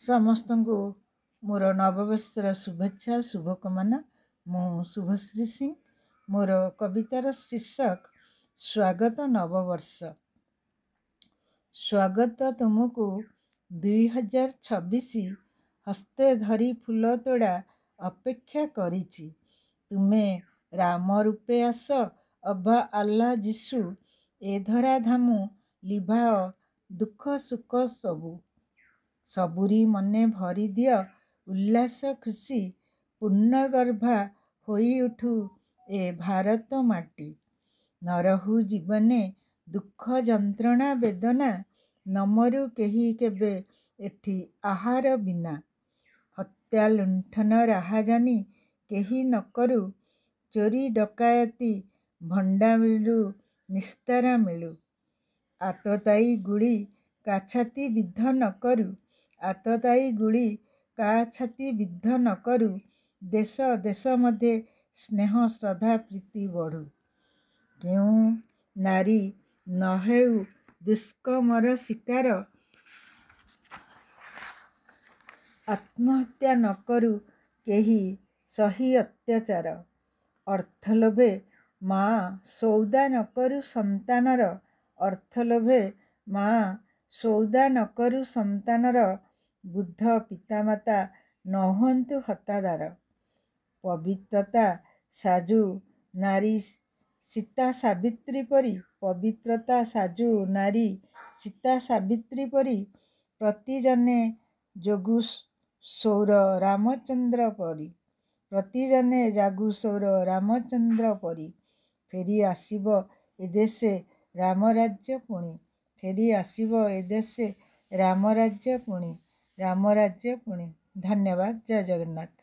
समस्त को मोर नववर्षर शुभेच्छा और शुभकामना। मु शुभश्री सिंह। मोर कवितार शीर्षक स्वागत नववर्ष। स्वागत तुमको 2026 हस्ते धरी फूल तोड़ा अपेक्षा करिछि। तुमे राम रूपे आस अभा आल्ला जीशु ए धरा धामु लिभाओ दुख सुख सबु। सबुरी मने भरी दियो उल्लास खुशी पूर्णगर्भा होई उठू ए भारत माटी। नरहु जीवने दुख जंत्रणा वेदना नमरु केही केबे एठी आहार बिना। हत्या लुंठन राहाजानी केही न करू चोरी डकायती भंडामिलु निस्तारा मिलू। आतताई गुड़ी का छाती विद्ध न करू आतताई गुड़ी का छाती विद्ध न करू। देश देश मध्य स्नेह श्रद्धा प्रीति बढ़ू। केउ नारी न हेउ दुष्कर्मर शिकार आत्महत्या न करू केही सही अत्याचार। अर्थ लोभे माँ सौदा न करू संतानर अर्थ लोभे माँ सौदा न करू संतानर। बुद्ध पितामाता न हुअन्तु हतादार। पवित्रता साजू नारी सीता सावित्री परी पवित्रता साजू नारी सीता सावित्री परी प्रतिजने जोगु सौर रामचंद्र परी प्रतिजने जागु सौर रामचंद्र परी। फेरी आसिब ए देशे रामराज्य पुणी फेरी आसिब ए देशे रामराज्य पुणी रामराज्य पुणी। धन्यवाद। जय जगन्नाथ।